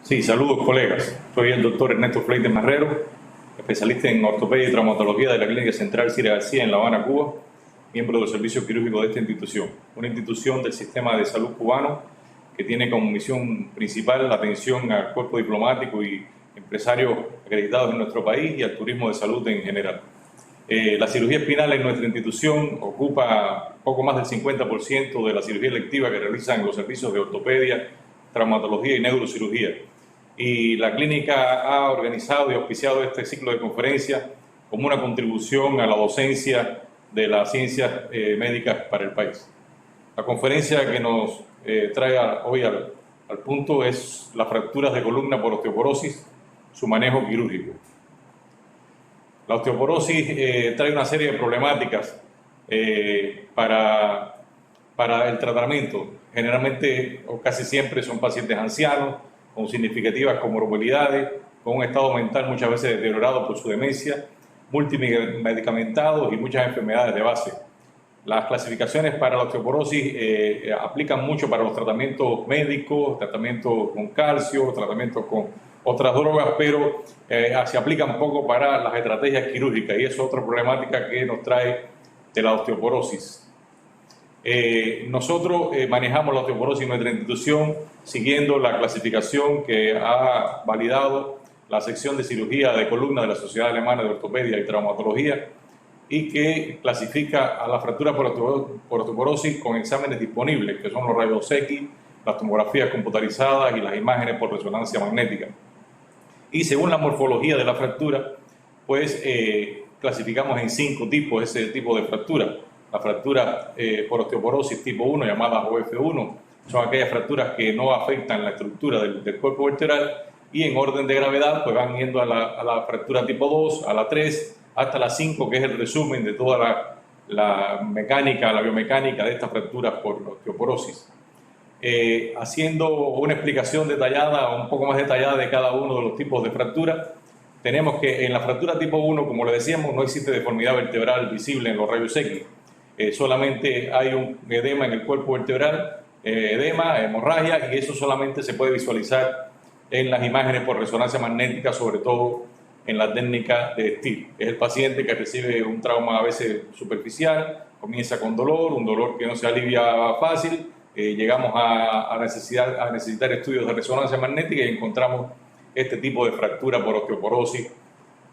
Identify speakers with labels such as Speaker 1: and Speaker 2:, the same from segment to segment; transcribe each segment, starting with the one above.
Speaker 1: Sí, saludos colegas. Soy el doctor Ernesto Fleites Marrero, especialista en ortopedia y traumatología de la Clínica Central Cira García en La Habana, Cuba, miembro del servicio quirúrgico de esta institución, una institución del sistema de salud cubano que tiene como misión principal la atención al cuerpo diplomático y empresarios acreditados en nuestro país y al turismo de salud en general. La cirugía espinal en nuestra institución ocupa poco más del 50% de la cirugía electiva que realizan los servicios de ortopedia, traumatología y neurocirugía. Y la clínica ha organizado y auspiciado este ciclo de conferencias como una contribución a la docencia de las ciencias médicas para el país. La conferencia que nos trae hoy al punto es las fracturas de columna por osteoporosis, su manejo quirúrgico. La osteoporosis trae una serie de problemáticas para el tratamiento. Generalmente o casi siempre son pacientes ancianos, con significativas comorbilidades, con un estado mental muchas veces deteriorado por su demencia, multimedicamentados y muchas enfermedades de base. Las clasificaciones para la osteoporosis aplican mucho para los tratamientos médicos, tratamientos con calcio, tratamientos con otras drogas, pero se aplican poco para las estrategias quirúrgicas y eso es otra problemática que nos trae de la osteoporosis. Nosotros manejamos la osteoporosis en nuestra institución siguiendo la clasificación que ha validado la sección de cirugía de columna de la Sociedad Alemana de Ortopedia y Traumatología y que clasifica a la fractura por osteoporosis con exámenes disponibles, que son los rayos X, las tomografías computarizadas y las imágenes por resonancia magnética. Y según la morfología de la fractura, pues clasificamos en 5 tipos ese tipo de fractura. La fractura por osteoporosis tipo 1, llamadas OF1, son aquellas fracturas que no afectan la estructura del cuerpo vertebral y en orden de gravedad pues van yendo a la fractura tipo 2, a la 3, hasta la 5, que es el resumen de toda la mecánica, la biomecánica de estas fracturas por osteoporosis. Haciendo una explicación detallada, un poco más detallada de cada uno de los tipos de fractura, tenemos que en la fractura tipo 1, como le decíamos, no existe deformidad vertebral visible en los rayos X. Solamente hay un edema en el cuerpo vertebral, edema, hemorragia, y eso solamente se puede visualizar en las imágenes por resonancia magnética, sobre todo en la técnica de STIR. Es el paciente que recibe un trauma a veces superficial, comienza con dolor, un dolor que no se alivia fácil, llegamos a necesitar estudios de resonancia magnética y encontramos este tipo de fractura por osteoporosis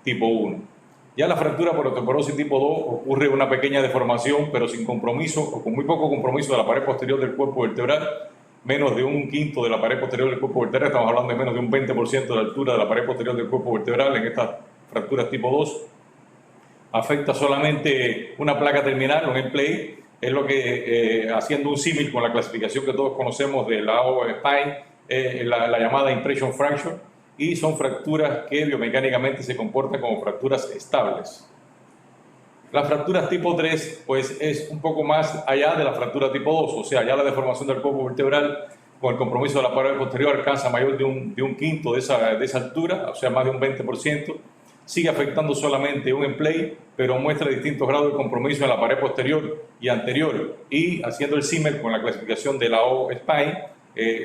Speaker 1: tipo 1. Ya la fractura por osteoporosis tipo 2 ocurre una pequeña deformación, pero sin compromiso o con muy poco compromiso de la pared posterior del cuerpo vertebral, menos de un quinto de la pared posterior del cuerpo vertebral, estamos hablando de menos de un 20% de la altura de la pared posterior del cuerpo vertebral en estas fracturas tipo 2. Afecta solamente una placa terminal, un end plate, es lo que, haciendo un símil con la clasificación que todos conocemos de la spine, la llamada impression fracture, y son fracturas que biomecánicamente se comportan como fracturas estables. Las fracturas tipo 3 pues es un poco más allá de la fractura tipo 2, o sea, ya la deformación del cuerpo vertebral con el compromiso de la pared posterior alcanza mayor de un quinto de esa altura, o sea, más de un 20%, sigue afectando solamente un end plate, pero muestra distintos grados de compromiso en la pared posterior y anterior, y haciendo el símil con la clasificación de la O-spine,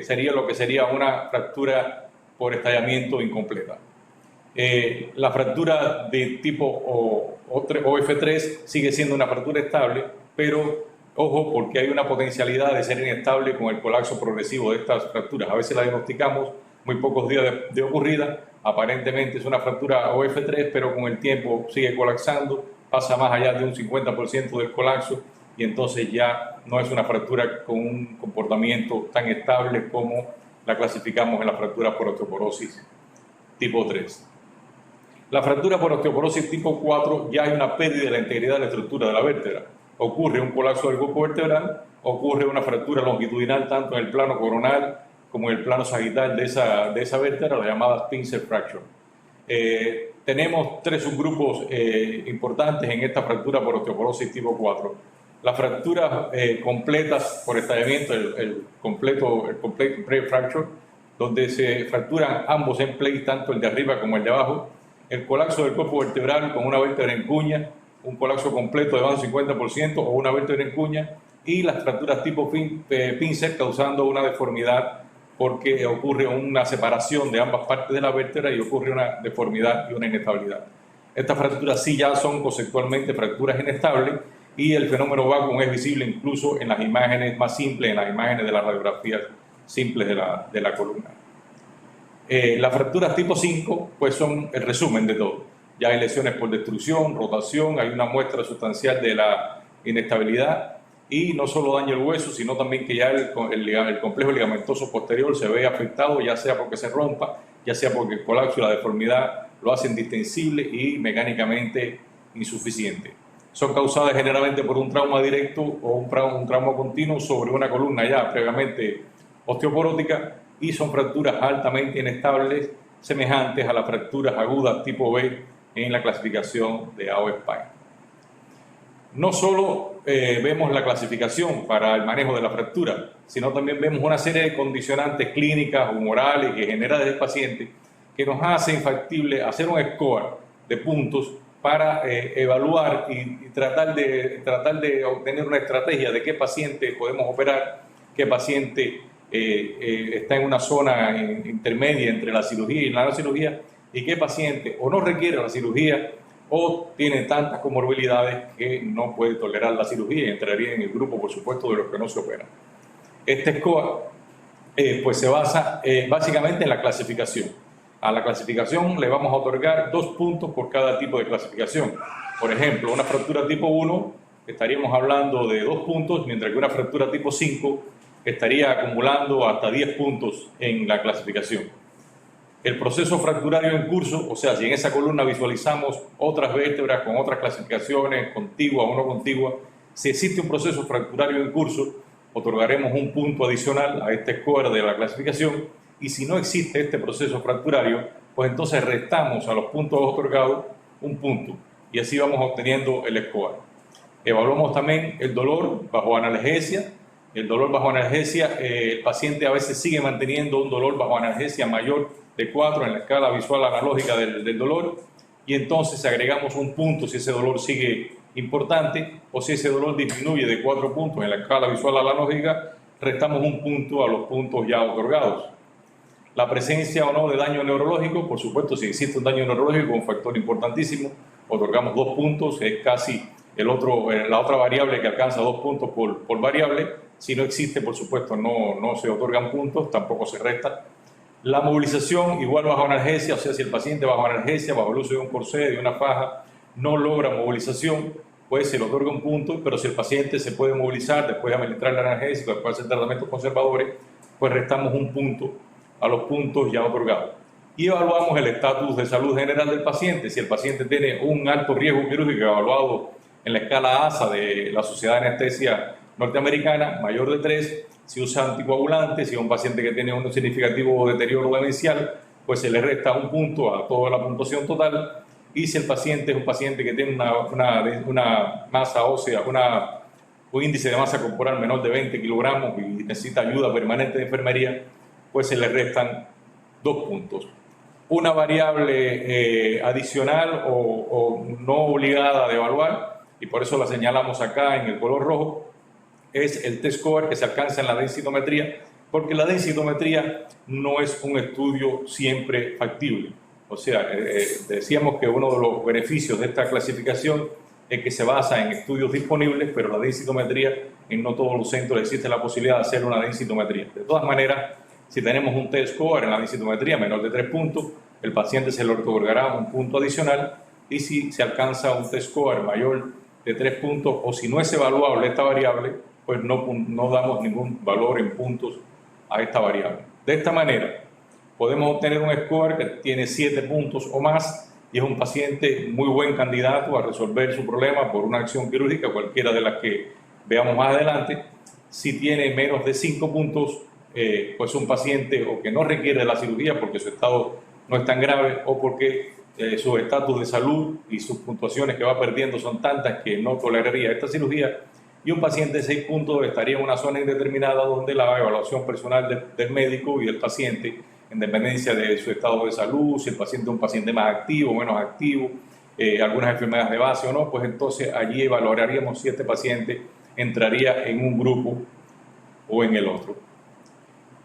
Speaker 1: sería lo que sería una fractura por estallamiento incompleta. La fractura de tipo OF3 sigue siendo una fractura estable, pero ojo, porque hay una potencialidad de ser inestable con el colapso progresivo de estas fracturas. A veces la diagnosticamos muy pocos días de ocurrida, aparentemente es una fractura OF3, pero con el tiempo sigue colapsando, pasa más allá de un 50% del colapso y entonces ya no es una fractura con un comportamiento tan estable como la clasificamos en la fractura por osteoporosis tipo 3. La fractura por osteoporosis tipo 4 ya hay una pérdida de la integridad de la estructura de la vértebra. Ocurre un colapso del cuerpo vertebral, ocurre una fractura longitudinal tanto en el plano coronal como en el plano sagital de esa vértebra, la llamada pincer fracture. Tenemos 3 subgrupos importantes en esta fractura por osteoporosis tipo 4. Las fracturas completas por estallamiento, el completo pre-fracture, donde se fracturan ambos end plates, tanto el de arriba como el de abajo, el colapso del cuerpo vertebral con una vértebra en cuña, un colapso completo de más del 50% o una vértebra en cuña, y las fracturas tipo pincer causando una deformidad porque ocurre una separación de ambas partes de la vértebra y ocurre una deformidad y una inestabilidad. Estas fracturas sí ya son conceptualmente fracturas inestables y el fenómeno vacuum es visible incluso en las imágenes más simples, en las imágenes de las radiografías simples de la columna. Las fracturas tipo 5 pues son el resumen de todo. Ya hay lesiones por destrucción, rotación, hay una muestra sustancial de la inestabilidad y no solo daña el hueso, sino también que ya el complejo ligamentoso posterior se ve afectado, ya sea porque se rompa, ya sea porque el colapso y la deformidad lo hacen distensible y mecánicamente insuficiente. Son causadas generalmente por un trauma directo o un trauma continuo sobre una columna ya previamente osteoporótica y son fracturas altamente inestables, semejantes a las fracturas agudas tipo B en la clasificación de AO Spine. No solo vemos la clasificación para el manejo de la fractura, sino también vemos una serie de condicionantes clínicas, humorales y generales del paciente que nos hacen factible hacer un score de puntos para evaluar y tratar de obtener una estrategia de qué paciente podemos operar, qué paciente está en una zona intermedia entre la cirugía y la no cirugía, y qué paciente o no requiere la cirugía o tiene tantas comorbilidades que no puede tolerar la cirugía y entraría en el grupo, por supuesto, de los que no se operan. Este score pues se basa básicamente en la clasificación. A la clasificación le vamos a otorgar 2 puntos por cada tipo de clasificación. Por ejemplo, una fractura tipo 1 estaríamos hablando de 2 puntos, mientras que una fractura tipo 5 estaría acumulando hasta 10 puntos en la clasificación. El proceso fracturario en curso, o sea, si en esa columna visualizamos otras vértebras con otras clasificaciones, contigua o no contigua, si existe un proceso fracturario en curso, otorgaremos un punto adicional a este score de la clasificación, y si no existe este proceso fracturario, pues entonces restamos a los puntos otorgados un punto, y así vamos obteniendo el score. Evaluamos también el dolor bajo analgesia. El dolor bajo analgesia, el paciente a veces sigue manteniendo un dolor bajo analgesia mayor de 4 en la escala visual analógica del dolor, y entonces agregamos un punto si ese dolor sigue importante, o si ese dolor disminuye de 4 puntos en la escala visual analógica, restamos un punto a los puntos ya otorgados. La presencia o no de daño neurológico, por supuesto, si existe un daño neurológico, un factor importantísimo, otorgamos 2 puntos, es casi la otra variable que alcanza 2 puntos por variable. Si no existe, por supuesto, no se otorgan puntos, tampoco se resta. La movilización, igual bajo analgesia, o sea, si el paciente bajo analgesia, bajo el uso de un corsé, de una faja, no logra movilización, pues se le otorga un punto, pero si el paciente se puede movilizar después de administrar el analgésico, después de hacer tratamientos conservadores, pues restamos un punto a los puntos ya otorgados. Y evaluamos el estatus de salud general del paciente. Si el paciente tiene un alto riesgo quirúrgico evaluado en la escala ASA de la Sociedad de Anestesia Norteamericana, mayor de 3, si usa anticoagulantes, si es un paciente que tiene un significativo deterioro demencial, pues se le resta un punto a toda la puntuación total. Y si el paciente es un paciente que tiene una masa ósea, un índice de masa corporal menor de 20 kilogramos y necesita ayuda permanente de enfermería, pues se le restan 2 puntos. Una variable adicional o no obligada de evaluar, y por eso la señalamos acá en el color rojo, es el T-score que se alcanza en la densitometría, porque la densitometría no es un estudio siempre factible. O sea, decíamos que uno de los beneficios de esta clasificación es que se basa en estudios disponibles, pero la densitometría, en no todos los centros existe la posibilidad de hacer una densitometría. De todas maneras, si tenemos un T-score en la densitometría menor de 3 puntos, el paciente se le otorgará un punto adicional, y si se alcanza un T-score mayor de 3 puntos, o si no es evaluable esta variable, pues no damos ningún valor en puntos a esta variable. De esta manera, podemos obtener un score que tiene 7 puntos o más y es un paciente muy buen candidato a resolver su problema por una acción quirúrgica, cualquiera de las que veamos más adelante. Si tiene menos de 5 puntos, pues un paciente o que no requiere la cirugía porque su estado no es tan grave o porque su estatus de salud y sus puntuaciones que va perdiendo son tantas que no toleraría esta cirugía. Y un paciente de 6 puntos estaría en una zona indeterminada donde la evaluación personal del médico y del paciente, en dependencia de su estado de salud, si el paciente es un paciente más activo o menos activo, algunas enfermedades de base o no, pues entonces allí evaluaríamos si este paciente entraría en un grupo o en el otro.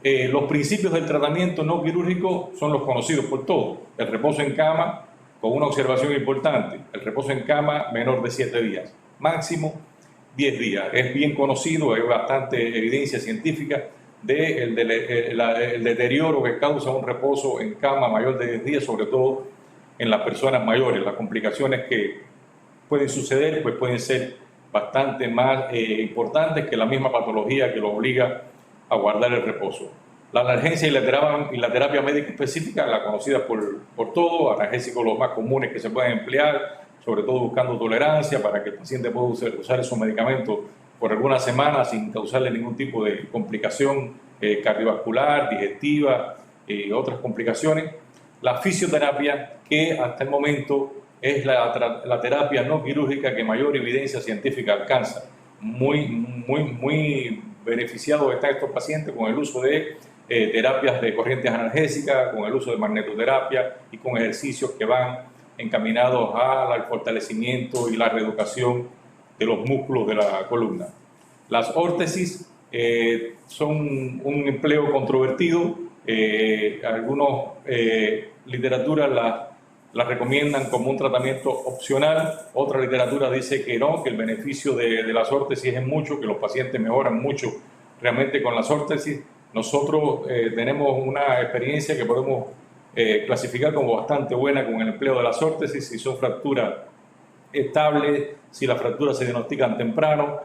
Speaker 1: Los principios del tratamiento no quirúrgico son los conocidos por todos. El reposo en cama, con una observación importante, el reposo en cama menor de 7 días, máximo 10 días. Es bien conocido, hay bastante evidencia científica del deterioro que causa un reposo en cama mayor de 10 días, sobre todo en las personas mayores. Las complicaciones que pueden suceder pues pueden ser bastante más importantes que la misma patología que lo obliga a guardar el reposo. La analgesia y la terapia médica específica, la conocida por todos, analgésicos los más comunes que se pueden emplear, sobre todo buscando tolerancia para que el paciente pueda usar esos medicamentos por algunas semanas sin causarle ningún tipo de complicación cardiovascular, digestiva y otras complicaciones. La fisioterapia, que hasta el momento es la terapia no quirúrgica que mayor evidencia científica alcanza. Muy beneficiados están estos pacientes con el uso de terapias de corrientes analgésicas, con el uso de magnetoterapia y con ejercicios que van encaminados al fortalecimiento y la reeducación de los músculos de la columna. Las órtesis son un empleo controvertido. Algunos literaturas las recomiendan como un tratamiento opcional. Otra literatura dice que no, que el beneficio de las órtesis es mucho, que los pacientes mejoran mucho realmente con las órtesis. Nosotros tenemos una experiencia que podemos clasificar como bastante buena con el empleo de las órtesis, si son fracturas estables, si las fracturas se diagnostican temprano,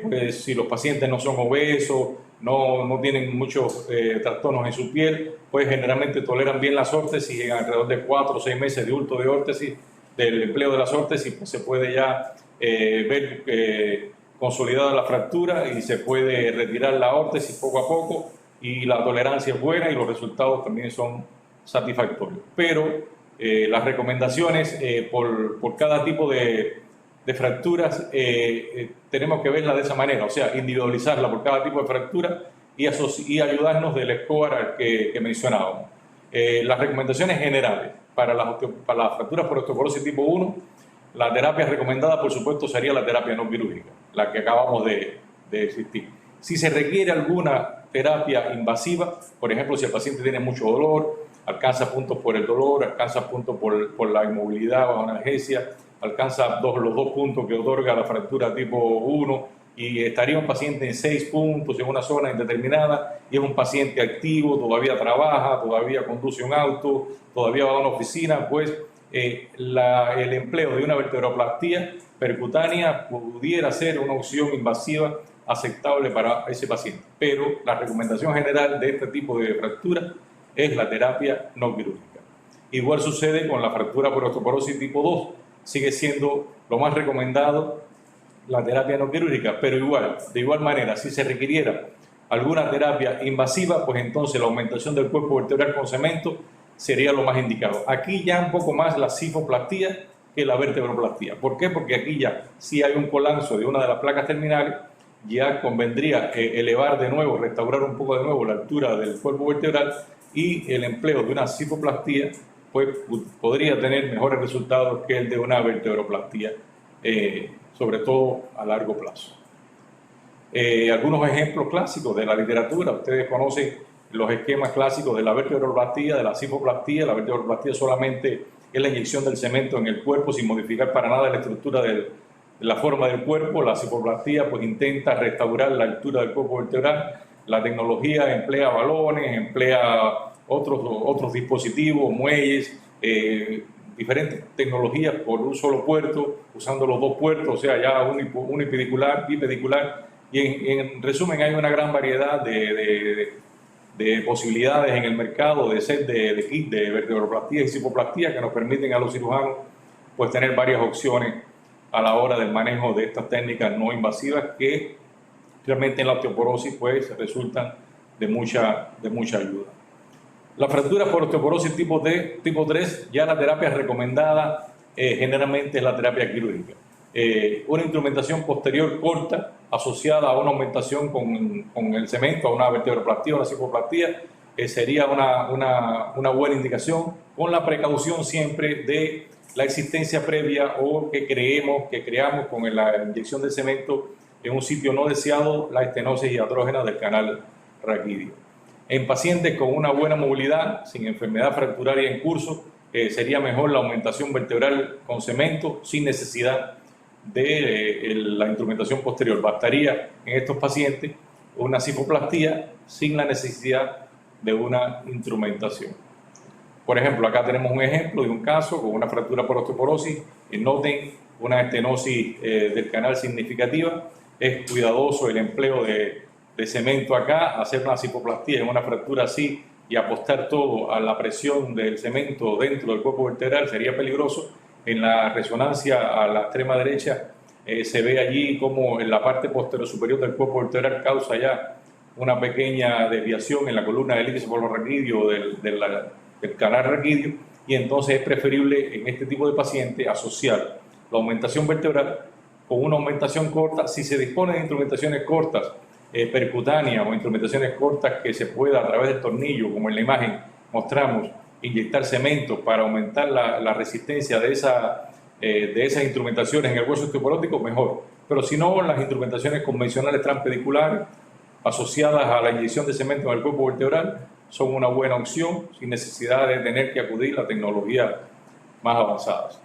Speaker 1: pues si los pacientes no son obesos, no tienen muchos trastornos en su piel, pues generalmente toleran bien las órtesis y en alrededor de 4 o 6 meses de uso de órtesis, del empleo de las órtesis, pues se puede ya ver consolidada la fractura y se puede retirar la órtesis poco a poco y la tolerancia es buena y los resultados también son satisfactorios. Pero las recomendaciones por cada tipo de fracturas tenemos que verla de esa manera, o sea, individualizarla por cada tipo de fractura y ayudarnos del score que mencionábamos. Las recomendaciones generales para las fracturas por osteoporosis tipo 1, la terapia recomendada, por supuesto, sería la terapia no quirúrgica, la que acabamos de existir. Si se requiere alguna terapia invasiva, por ejemplo, si el paciente tiene mucho dolor, alcanza puntos por el dolor, alcanza puntos por la inmovilidad bajo analgesia, alcanza los 2 puntos que otorga la fractura tipo 1 y estaría un paciente en 6 puntos en una zona indeterminada y es un paciente activo, todavía trabaja, todavía conduce un auto, todavía va a una oficina, pues el empleo de una vertebroplastía percutánea pudiera ser una opción invasiva aceptable para ese paciente. Pero la recomendación general de este tipo de fractura es la terapia no quirúrgica. Igual sucede con la fractura por osteoporosis tipo 2. Sigue siendo lo más recomendado la terapia no quirúrgica, pero de igual manera, si se requiriera alguna terapia invasiva, pues entonces la aumentación del cuerpo vertebral con cemento sería lo más indicado. Aquí ya un poco más la cifoplastía que la vertebroplastía. ¿Por qué? Porque aquí ya, si hay un colapso de una de las placas terminales, ya convendría elevar de nuevo, restaurar un poco de nuevo la altura del cuerpo vertebral y el empleo de una cifoplastía pues podría tener mejores resultados que el de una vertebroplastía, sobre todo a largo plazo. Algunos ejemplos clásicos de la literatura, ustedes conocen los esquemas clásicos de la vertebroplastía, de la cifoplastía. La vertebroplastía solamente es la inyección del cemento en el cuerpo sin modificar para nada la estructura de la forma del cuerpo. La cifoplastía pues intenta restaurar la altura del cuerpo vertebral. La tecnología emplea balones, emplea otros dispositivos, muelles, diferentes tecnologías por un solo puerto, usando los 2 puertos, o sea, ya unipedicular, bipedicular, y en resumen hay una gran variedad de posibilidades en el mercado de set de kit de vertebroplastía y cifoplastía que nos permiten a los cirujanos pues tener varias opciones a la hora del manejo de estas técnicas no invasivas que realmente en la osteoporosis pues resultan de mucha ayuda. La fractura por osteoporosis tipo 3, ya la terapia recomendada generalmente es la terapia quirúrgica. Una instrumentación posterior corta asociada a una aumentación con el cemento, a una vertebroplastía o una cifoplastía, sería una buena indicación, con la precaución siempre de la existencia previa o que creamos con la inyección de cemento en un sitio no deseado la estenosis hiatrógena del canal raquídeo. En pacientes con una buena movilidad, sin enfermedad fracturaria en curso, sería mejor la aumentación vertebral con cemento sin necesidad de la instrumentación posterior. Bastaría en estos pacientes una cifoplastía sin la necesidad de una instrumentación. Por ejemplo, acá tenemos un ejemplo de un caso con una fractura por osteoporosis. Noten una estenosis del canal significativa. Es cuidadoso el empleo de cemento acá. Hacer una cifoplastía en una fractura así y apostar todo a la presión del cemento dentro del cuerpo vertebral sería peligroso. En la resonancia a la extrema derecha se ve allí como en la parte posterior superior del cuerpo vertebral causa ya una pequeña desviación en la columna del índice polorraquídeo del canal raquídeo, y entonces es preferible en este tipo de pacientes asociar la aumentación vertebral con una aumentación corta. Si se dispone de instrumentaciones cortas, percutáneas o instrumentaciones cortas que se pueda a través del tornillo, como en la imagen mostramos, inyectar cemento para aumentar la resistencia de esas instrumentaciones en el hueso osteoporótico, mejor. Pero si no, las instrumentaciones convencionales transpediculares asociadas a la inyección de cemento en el cuerpo vertebral son una buena opción sin necesidad de tener que acudir a tecnologías más avanzadas.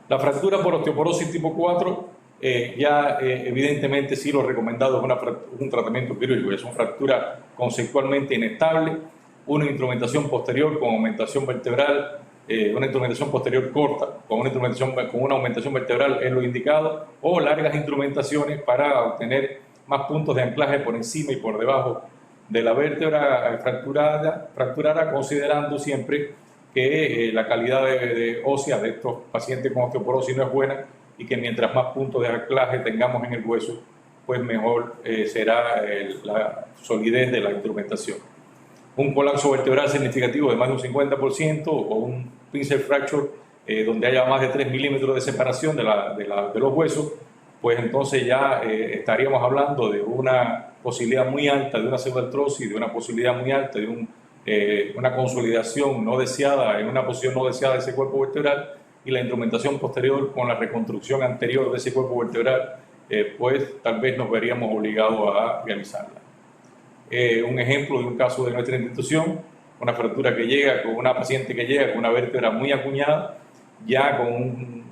Speaker 1: La fractura por osteoporosis tipo 4, evidentemente sí lo recomendado es un tratamiento quirúrgico. Es una fractura conceptualmente inestable, una instrumentación posterior con aumentación vertebral, una instrumentación posterior corta con una aumentación vertebral es lo indicado, o largas instrumentaciones para obtener más puntos de anclaje por encima y por debajo de la vértebra fracturada, considerando siempre que la calidad ósea de estos pacientes con osteoporosis no es buena y que mientras más puntos de anclaje tengamos en el hueso, pues mejor será la solidez de la instrumentación. Un colapso vertebral significativo de más de un 50% o un pincer fracture donde haya más de 3 milímetros de separación de los huesos, pues entonces ya estaríamos hablando de una posibilidad muy alta de una pseudoartrosis, de una posibilidad muy alta de una consolidación no deseada, en una posición no deseada de ese cuerpo vertebral, y la instrumentación posterior con la reconstrucción anterior de ese cuerpo vertebral, pues tal vez nos veríamos obligados a realizarla. Un ejemplo de un caso de nuestra institución, una fractura que llega con una paciente que llega con una vértebra muy acuñada, ya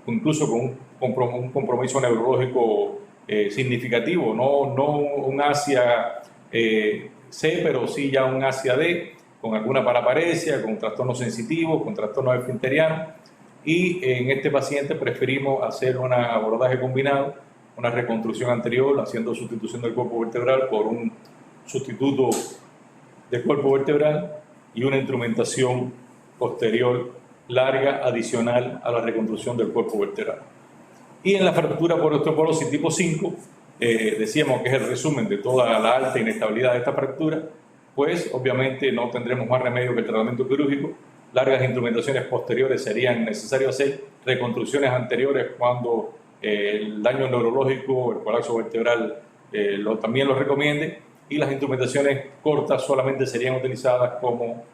Speaker 1: incluso con un compromiso neurológico significativo, no un Asia C, pero sí ya un Asia D, con alguna paraparesia, con trastornos sensitivos, con trastornos esfinterianos, y en este paciente preferimos hacer un abordaje combinado, una reconstrucción anterior, haciendo sustitución del cuerpo vertebral por un sustituto del cuerpo vertebral y una instrumentación posterior larga adicional a la reconstrucción del cuerpo vertebral. Y en la fractura por osteoporosis tipo 5, decíamos que es el resumen de toda la alta inestabilidad de esta fractura, pues obviamente no tendremos más remedio que el tratamiento quirúrgico. Largas instrumentaciones posteriores serían necesarias hacer, reconstrucciones anteriores cuando el daño neurológico, el colapso vertebral también lo recomiende, y las instrumentaciones cortas solamente serían utilizadas como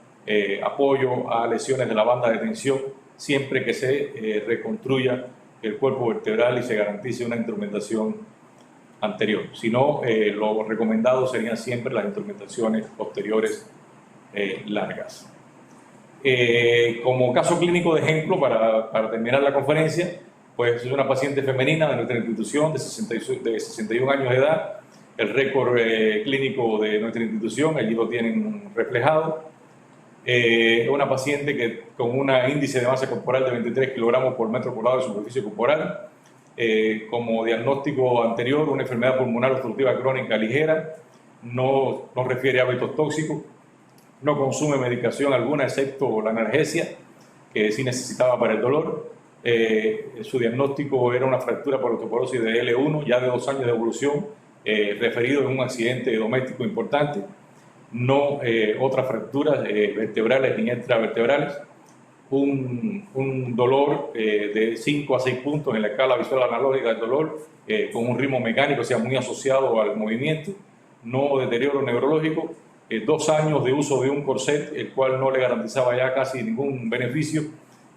Speaker 1: apoyo a lesiones de la banda de tensión, siempre que se reconstruya el cuerpo vertebral y se garantice una instrumentación anterior. Si no, lo recomendado serían siempre las instrumentaciones posteriores largas. Como caso clínico de ejemplo, para terminar la conferencia, pues es una paciente femenina de nuestra institución de 61 años de edad. El récord clínico de nuestra institución, allí lo tienen reflejado. Una paciente que con un índice de masa corporal de 23 kilogramos por metro cuadrado de superficie corporal, como diagnóstico anterior, una enfermedad pulmonar obstructiva crónica ligera, no refiere a hábitos tóxicos, no consume medicación alguna excepto la analgesia, que sí necesitaba para el dolor. Su diagnóstico era una fractura por osteoporosis de L1, ya de 2 años de evolución, referido en un accidente doméstico importante. No otras fracturas vertebrales ni extravertebrales, un dolor de 5 a 6 puntos en la escala visual analógica del dolor, con un ritmo mecánico, o sea, muy asociado al movimiento, no deterioro neurológico, 2 años de uso de un corset, el cual no le garantizaba ya casi ningún beneficio,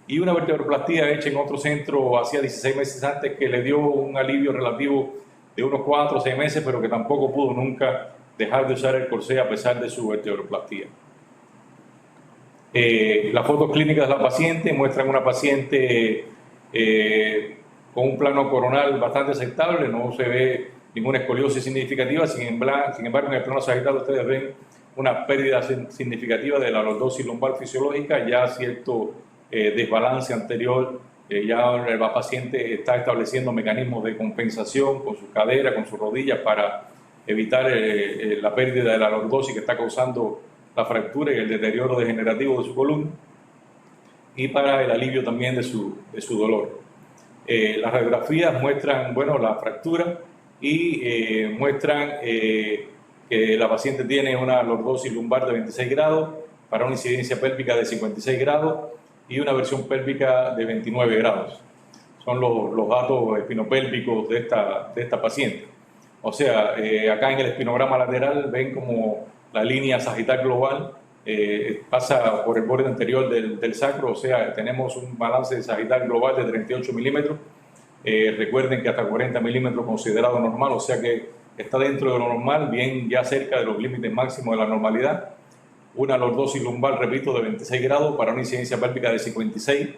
Speaker 1: y una vertebroplastía hecha en otro centro hacía 16 meses antes que le dio un alivio relativo de unos 4 o 6 meses, pero que tampoco pudo nunca dejar de usar el corsé a pesar de su vertebroplastía. Las fotos clínicas de la paciente muestran una paciente con un plano coronal bastante aceptable, no se ve ninguna escoliosis significativa, sin embargo en el plano sagital ustedes ven una pérdida significativa de la lordosis lumbar fisiológica, ya cierto desbalance anterior, ya la paciente está estableciendo mecanismos de compensación con su cadera, con sus rodillas para evitar la pérdida de la lordosis que está causando la fractura y el deterioro degenerativo de su columna, y para el alivio también de su dolor. Las radiografías muestran, bueno, la fractura y muestran que la paciente tiene una lordosis lumbar de 26 grados para una incidencia pélvica de 56 grados y una versión pélvica de 29 grados. Son los datos espinopélvicos de esta paciente. O sea, acá en el espinograma lateral ven como la línea sagital global pasa por el borde anterior del sacro, o sea, tenemos un balance sagital global de 38 milímetros. Recuerden que hasta 40 milímetros considerado normal, o sea que está dentro de lo normal, bien ya cerca de los límites máximos de la normalidad. Una lordosis lumbar, repito, de 26 grados para una incidencia pélvica de 56.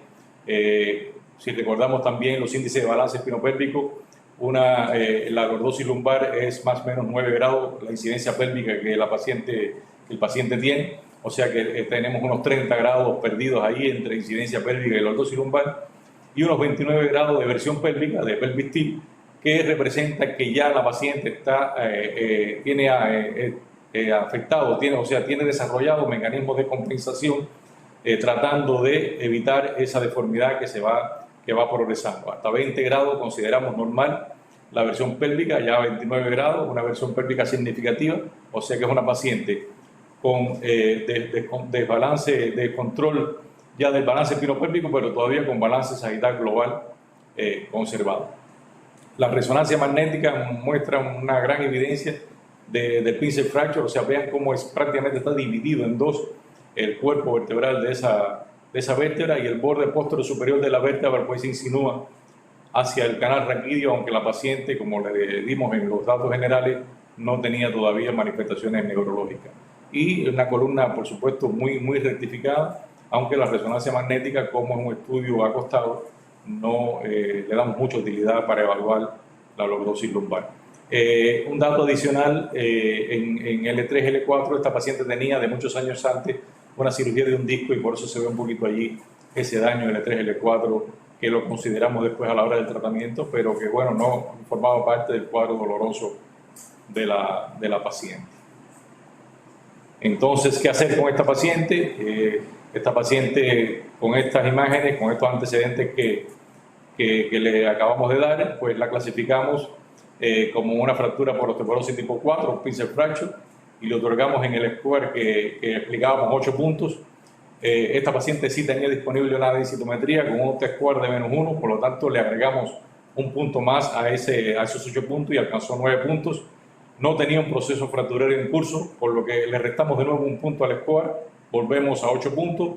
Speaker 1: Si recordamos también los índices de balance espinopélvico, la lordosis lumbar es más o menos 9 grados la incidencia pélvica que el paciente tiene, o sea que tenemos unos 30 grados perdidos ahí entre incidencia pélvica y lordosis lumbar, y unos 29 grados de versión pélvica, de pelvis tip, que representa que ya la paciente tiene afectado, tiene desarrollado mecanismos de compensación tratando de evitar esa deformidad que va progresando. Hasta 20 grados consideramos normal la versión pélvica, ya 29 grados, una versión pélvica significativa, o sea que es una paciente con desbalance, de control ya del balance espinopélvico, pero todavía con balance sagital global conservado. La resonancia magnética muestra una gran evidencia del pincer fracture, o sea, vean cómo prácticamente está dividido en dos el cuerpo vertebral de esa vértebra, y el borde posterior superior de la vértebra pues se insinúa hacia el canal raquídeo, aunque la paciente, como le dimos en los datos generales, no tenía todavía manifestaciones neurológicas. Y una columna, por supuesto, muy rectificada, aunque la resonancia magnética, como es un estudio acostado, no le damos mucha utilidad para evaluar la lordosis lumbar. Un dato adicional, en L3, L4, esta paciente tenía de muchos años antes una cirugía de un disco, y por eso se ve un poquito allí ese daño L3, L4, que lo consideramos después a la hora del tratamiento, pero que bueno, no formaba parte del cuadro doloroso de la paciente. Entonces, ¿qué hacer con esta paciente? Esta paciente, con estas imágenes, con estos antecedentes que le acabamos de dar, pues la clasificamos como una fractura por osteoporosis tipo 4, un pincer fracture, y le otorgamos en el score que explicábamos 8 puntos. Esta paciente sí tenía disponible una densitometría con un T-score de -1, por lo tanto le agregamos un punto más a esos 8 puntos y alcanzó 9 puntos. No tenía un proceso fracturario en curso, por lo que le restamos de nuevo un punto al score, volvemos a 8 puntos.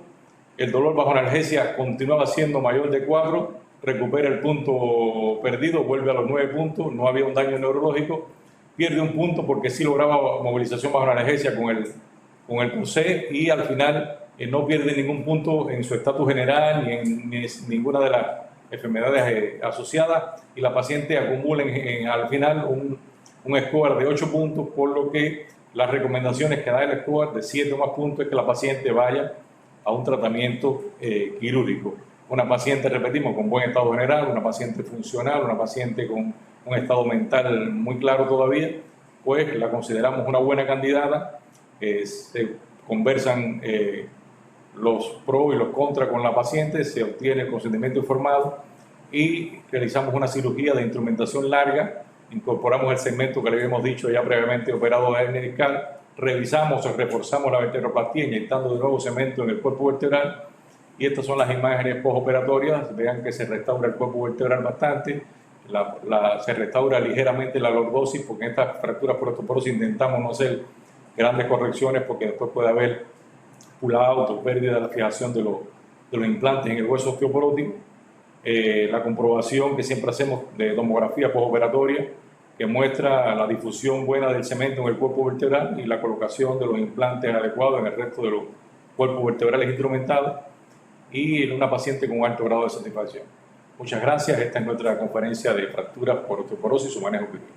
Speaker 1: El dolor bajo analgesia continuaba siendo mayor de 4, recupera el punto perdido, vuelve a los 9 puntos, no había un daño neurológico, pierde un punto porque sí lograba movilización bajo analgesia con el corsé, y al final no pierde ningún punto en su estatus general ni en ninguna de las enfermedades asociadas, y la paciente acumula al final un score de 8 puntos, por lo que las recomendaciones que da el score de 7 o más puntos es que la paciente vaya a un tratamiento quirúrgico. Una paciente, repetimos, con buen estado general, una paciente funcional, una paciente con un estado mental muy claro todavía, pues la consideramos una buena candidata. Se conversan los pros y los contras con la paciente, se obtiene el consentimiento informado y realizamos una cirugía de instrumentación larga. Incorporamos el segmento que le habíamos dicho ya previamente operado de hernia discal, revisamos o reforzamos la vertebroplastía inyectando de nuevo cemento en el cuerpo vertebral, y estas son las imágenes postoperatorias. Vean que se restaura el cuerpo vertebral bastante, se restaura ligeramente la lordosis, porque en estas fracturas por osteoporosis intentamos no hacer grandes correcciones porque después puede haber pull-out o pérdida de la fijación de los implantes en el hueso osteoporótico. La comprobación que siempre hacemos de tomografía postoperatoria que muestra la difusión buena del cemento en el cuerpo vertebral y la colocación de los implantes adecuados en el resto de los cuerpos vertebrales instrumentados, y en una paciente con un alto grado de satisfacción. Muchas gracias. Esta es nuestra conferencia de fracturas por osteoporosis y su manejo clínico.